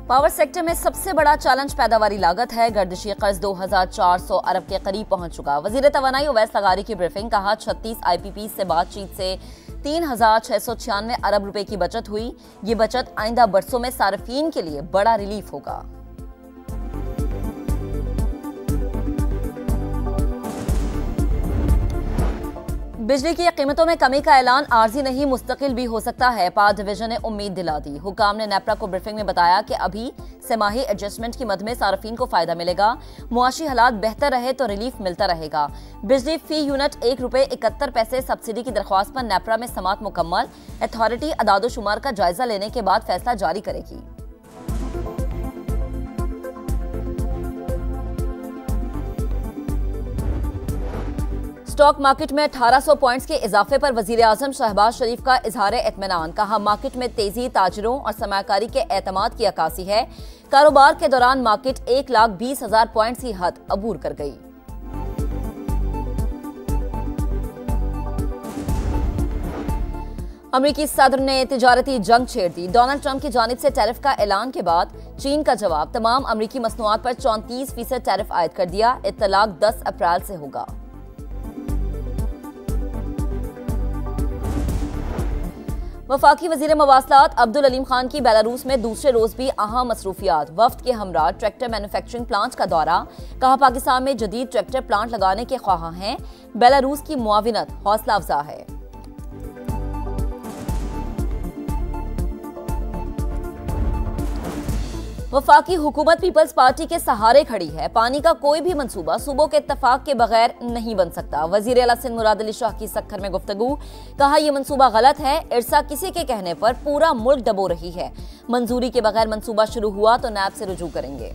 Power sector में सबसे बड़ा चैलेंज पैदावारी लागत है। गर्दिशी कर्ज 2400 अरब के करीब पहुंच चुका। वजीर तवानाई ओवैस लगारी की ब्रीफिंग, कहा 36 IPP से बातचीत से 3696 अरब रुपए की बचत हुई। ये बचत आइंदा बरसों में सार्फिन के लिए बड़ा रिलीफ होगा। बिजली की कीमतों में कमी का ऐलान आर्जी नहीं मुस्तकिल भी हो सकता है। पावर डिवीजन ने उम्मीद दिला दी। हुकाम ने नेपरा को ब्रीफिंग में बताया कि अभी सेमाही एडजस्टमेंट की मद में सार्फिन को फायदा मिलेगा। मुआशी हालात बेहतर रहे तो रिलीफ मिलता रहेगा। बिजली फी यूनिट ₹1.71 सब्सिडी की दरख्वास्त पर नेपरा में समात मुकम्मल। अथॉरिटी अदादोशुमार का जायजा लेने के बाद फैसला जारी करेगी। स्टॉक मार्केट में 1800 पॉइंट्स के इजाफे पर वजीर आजम शहबाज शरीफ का इजहार इत्मीनान। कहा, मार्केट में तेजी ताजरों और सरमायाकारी के एतमाद की अक्कासी है। कारोबार के दौरान मार्केट 1,20,000 पॉइंट्स की हद अबूर कर गई। अमेरिकी सदर ने तिजारती जंग छेड़ दी। डोनाल्ड ट्रंप की जानिब से टैरिफ का ऐलान के बाद चीन का जवाब, तमाम अमेरिकी मसनूआत पर 34% टैरिफ आयद कर दिया। इत्तलाक 10 अप्रैल से होगा। वफाकी वजीर मवासलात अब्दुल अलीम खान की बेलारूस में दूसरे रोज भी अहम मसरूफियात। वफ्द के हमरा ट्रैक्टर मैन्युफैक्चरिंग प्लांट का दौरा। कहा, पाकिस्तान में जदीद ट्रैक्टर प्लांट लगाने के ख्वाह हैं। बेलारूस की मुआविनत हौसला अफजा है। वफाकी हुकूमत पीपल्स पार्टी के सहारे खड़ी है। पानी का कोई भी मंसूबा सूबों के इत्तफाक के बगैर नहीं बन सकता। वजीर आला सिंध मुराद अली शाह की सक्खर में गुफ्तगू। कहा, यह मंसूबा गलत है। इरसा किसी के कहने पर पूरा मुल्क डबो रही है। मंजूरी के बगैर मंसूबा शुरू हुआ तो नैब से रुजू करेंगे।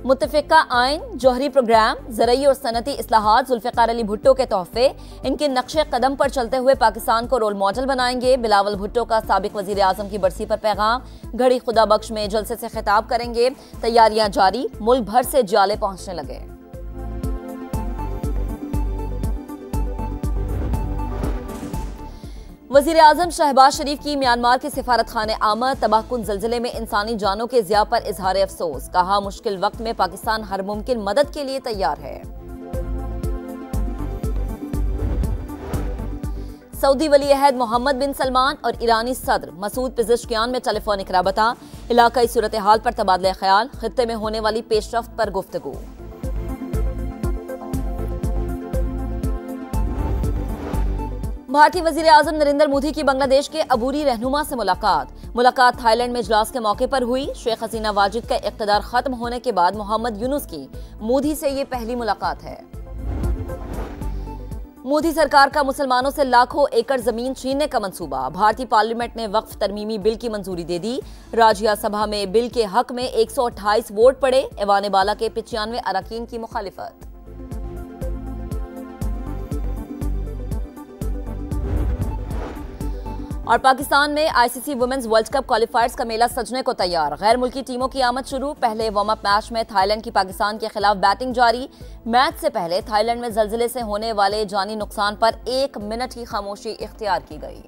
मुत्तफिका आइन, जौहरी प्रोग्राम, ज़रई और सनती इस्लाहात जुल्फ़िकार अली भुट्टो के तोहफे। इनके नक्शे कदम पर चलते हुए पाकिस्तान को रोल मॉडल बनाएंगे। बिलावल भुट्टो का साबिक वज़ीर आज़म की बरसी पर पैगाम। घड़ी खुदा बख्श में जलसे से खिताब करेंगे। तैयारियां जारी, मुल्क भर से जाले पहुंचने लगे। वजीर आजम शहबाज शरीफ की म्यांमार के सिफारत खाने आमद। तबाहकुन ज़लज़ले में इंसानी जानों के ज़िया पर इजहार अफसोस। कहा, मुश्किल वक्त में पाकिस्तान हर मुमकिन मदद के लिए तैयार है। सऊदी वली अहद मोहम्मद बिन सलमान और ईरानी सदर मसूद पिज़ेश्कियान में टेलीफोनिक राबता। इलाकाई सूरत हाल पर तबादला ख्याल। खित्ते में होने वाली पेशरफ्त पर गुफ्तगू। भारतीय वजीर आजम नरेंद्र मोदी की बांग्लादेश के अबूरी रहनुमा से मुलाकात थाईलैंड में इजलास के मौके पर हुई। शेख हसीना वाजिद का इख्तिदार खत्म होने के बाद मोहम्मद यूनुस की मोदी से ये पहली मुलाकात है। मोदी सरकार का मुसलमानों से लाखों एकड़ जमीन छीनने का मंसूबा। भारतीय पार्लियामेंट ने वक्फ तरमीमी बिल की मंजूरी दे दी। राज्यसभा में बिल के हक में 128 वोट पड़े। ऐवान बाला के 95 अरकान की मुखालिफत। और पाकिस्तान में ICC Women's World Cup qualifiers का मेला सजने को तैयार। गैर मुल्की टीमों की आमद शुरू। पहले वार्म अप मैच में थाईलैंड की पाकिस्तान के खिलाफ बैटिंग जारी। मैच से पहले थाईलैंड में ज़लज़ले से होने वाले जानी नुकसान पर 1 मिनट की खामोशी इख्तियार की गई।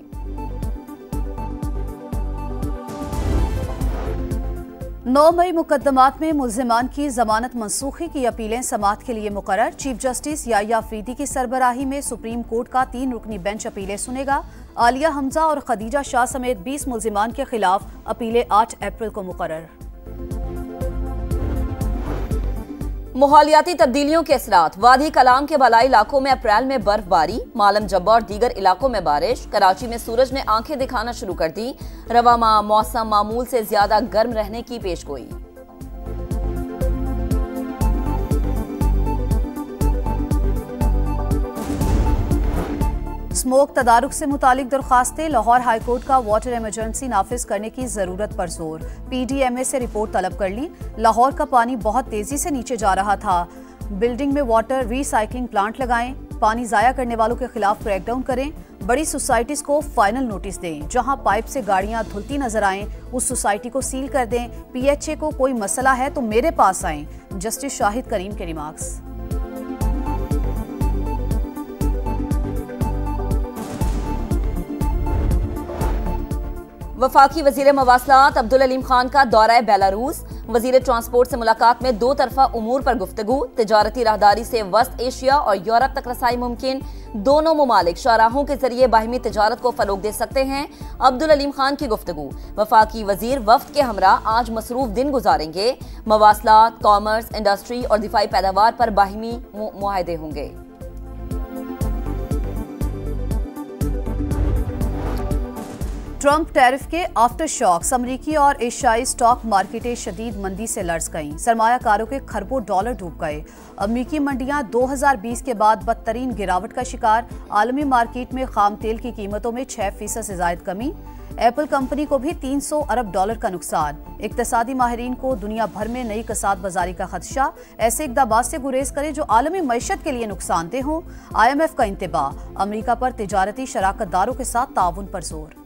नौ मई मुकदमात में मुल्जिमान की जमानत मनसूखी की अपीलें समाअत के लिए मुकर्रर। चीफ जस्टिस याह्या अफरीदी की सरबराही में सुप्रीम कोर्ट का 3 रुकनी बेंच अपीलें सुनेगा। आलिया हमजा और खदीजा शाह समेत 20 मुल्जिमान के खिलाफ अपीलें 8 अप्रैल को मुकर्रर। माहौलियाती तब्दीलियों के असरात। वादी कलाम के बलाई इलाकों में अप्रैल में बर्फबारी। मालम जब्बा और दीगर इलाकों में बारिश। कराची में सूरज ने आंखें दिखाना शुरू कर दी। रवा माह मौसम मामूल से ज्यादा गर्म रहने की पेशगोई। स्मोक तदारुक से मुतालिक दरखास्तें। लाहौर हाईकोर्ट का वाटर इमरजेंसी नाफिज करने की जरूरत पर जोर। PDMA से रिपोर्ट तलब कर ली। लाहौर का पानी बहुत तेजी से नीचे जा रहा था। बिल्डिंग में वाटर रिसाइकलिंग प्लांट लगाएं। पानी जाया करने वालों के खिलाफ क्रैकडाउन करें। बड़ी सोसाइटीज को फाइनल नोटिस दें। जहां पाइप से गाड़ियां धुलती नजर आएं उस सोसाइटी को सील कर दें। PHA को कोई मसला है तो मेरे पास आएं। जस्टिस शाहिद करीम के रिमार्क्स। वफाकी वजीर मवासलात अब्दुल अलीम खान का दौरा बेलारूस। वजीर ट्रांसपोर्ट से मुलाकात में दो तरफा उमूर पर गुफ्तगू। तिजारती राहदारी से वस्त एशिया और यूरोप तक रसाई मुमकिन। दोनों मुमालिक शाहराहों के जरिए बाहिमी तिजारत को फरोग दे सकते हैं। अब्दुल अलीम खान की गुफ्तगू। वफाकी वजीर वफ्द के हमरा आज मसरूफ दिन गुजारेंगे। मवासलात, कॉमर्स, इंडस्ट्री और दिफाई पैदावार पर बाहिमी मुआहदे होंगे। ट्रंप टैरिफ के आफ्टर शॉक्स अमरीकी और एशियाई स्टॉक मार्केटें शदीद मंदी से लरस गईं। सरमायाकारों के खरबों डॉलर डूब गए। अमरीकी मंडियां 2020 के बाद बदतरीन गिरावट का शिकार। आलमी मार्केट में खाम तेल की कीमतों में 6% से जायद कमी। एप्पल कंपनी को भी 300 अरब डॉलर का नुकसान। इक्तसादी माहिरीन को दुनिया भर में नई कसाद बाजारी का खदशा। ऐसे इक़दामात से गुरेज करें जो आलमी मईशत के लिए नुकसानदेह हों। IMF का इंतबाह। अमरीका पर तिजारती शराकतदारों के साथ ताउन पर जोर।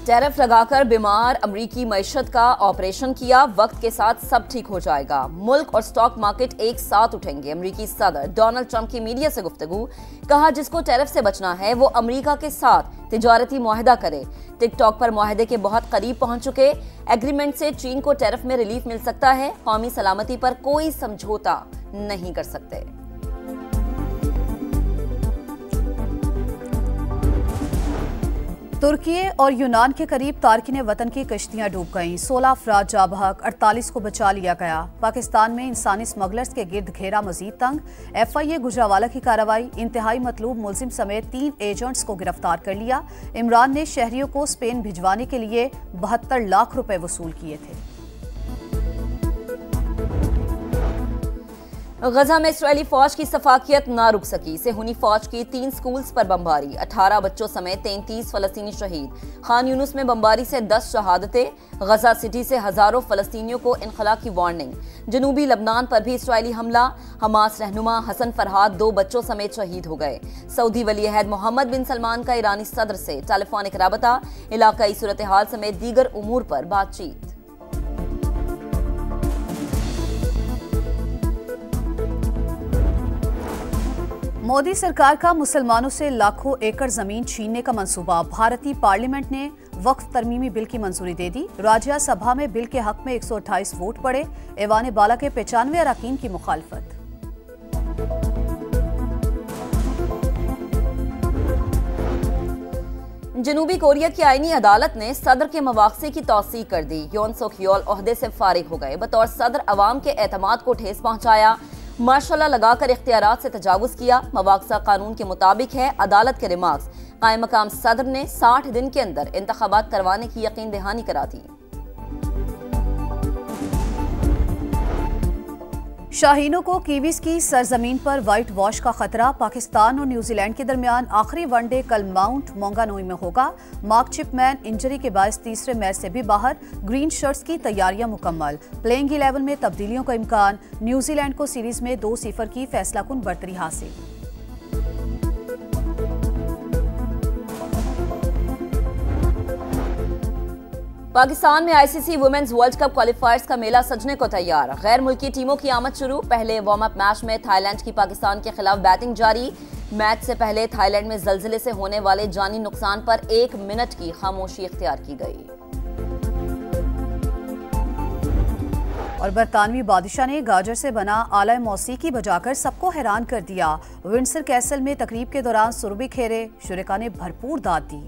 टैरिफ लगाकर बीमार अमरीकी मईशत का ऑपरेशन किया। वक्त के साथ सब ठीक हो जाएगा। मुल्क और स्टॉक मार्केट एक साथ उठेंगे। अमरीकी सदर डोनाल्ड ट्रंप की मीडिया से गुफ्तगू। कहा जिसको टैरिफ से बचना है वो अमरीका के साथ तिजारती मुआहदा करे। टिकटॉक पर मुआहदे के बहुत करीब पहुंच चुके। एग्रीमेंट से चीन को टैरिफ में रिलीफ मिल सकता है। कौमी सलामती पर कोई समझौता नहीं कर सकते। तुर्की और यूनान के करीब तारकिन वतन की कश्तियां डूब गईं। 16 अफराद जा बहक, 48 को बचा लिया गया। पाकिस्तान में इंसानी स्मगलर्स के गिर्द घेरा मजीद तंग। FIA गुजरावाला की कार्रवाई। इंतहाई मतलूब मुलजिम समेत 3 एजेंट्स को गिरफ्तार कर लिया। इमरान ने शहरियों को स्पेन भिजवाने के लिए 72 लाख रुपए वसूल किए थे। गजा में इस्राएली फौज की सफाकियत ना रुक सकी। सेहूनी फौज की 3 स्कूल्स पर बमबारी। 18 बच्चों समेत 33 फलस्तीनी शहीद। खान यूनुस में बमबारी से 10 शहादतें। गजा सिटी से हजारों फलस्तीनियों को इनखला की वार्निंग। जनूबी लबनान पर भी इस्राएली हमला। हमास रहनुमा हसन फरहाद 2 बच्चों समेत शहीद हो गए। सऊदी वली अहद मोहम्मद बिन सलमान का ईरानी सदर से टेलीफोनिक राबता। इलाकाई सूरत हाल समेत दीगर उमूर पर बातचीत। मोदी सरकार का मुसलमानों से लाखों एकड़ जमीन छीनने का मंसूबा। भारतीय पार्लियामेंट ने वक्फ तरमीमी बिल की मंजूरी दे दी। राज्यसभा में बिल के हक में 128 वोट पड़े। ऐवान बाला के 95 अरकान की मुखालफत। जनूबी कोरिया की आईनी अदालत ने सदर के मवाक़से की तौसीक़ कर दी। योन सोक योल ओहदे से फारिग हो गए। बतौर सदर अवाम के एतमाद को ठेस पहुंचाया। मार्शल लगाकर इख्तियारात से तजावुज किया। मवाक़सा कानून के मुताबिक है। अदालत के रिमार्क्स। कायम मकाम सदर ने 60 दिन के अंदर इंतखाबात करवाने की यकीन दहानी करा दी। शाहीनों को कीवीज की सरजमीन पर व्हाइट वॉश का खतरा। पाकिस्तान और न्यूजीलैंड के दरमियान आखिरी वनडे कल माउंट मोंगानुई में होगा। मार्क चिपमैन इंजरी के बायस तीसरे मैच से भी बाहर। ग्रीन शर्ट्स की तैयारियां मुकम्मल। प्लेइंग 11 में तब्दीलियों का इम्कान। न्यूजीलैंड को सीरीज में 2-0 की फैसलाकुन बढ़तरी हासिल। पाकिस्तान में ICC Women's World Cup qualifiers का मेला सजने को तैयार। गैर मुल्की टीमों की आमद शुरू। पहले वार्म अप मैच में थाईलैंड की पाकिस्तान के खिलाफ बैटिंग जारी। मैच से पहले थाईलैंड में जलजिले से होने वाले जानी नुकसान पर 1 मिनट की खामोशी इख्तियार की गई। और बरतानवी बादशाह ने गाजर से बना आला मौसीकी बजाकर सबको हैरान कर दिया। विंडसर कैसल में तकरीब के दौरान सुरबी खेरे। शुरका ने भरपूर दाद दी।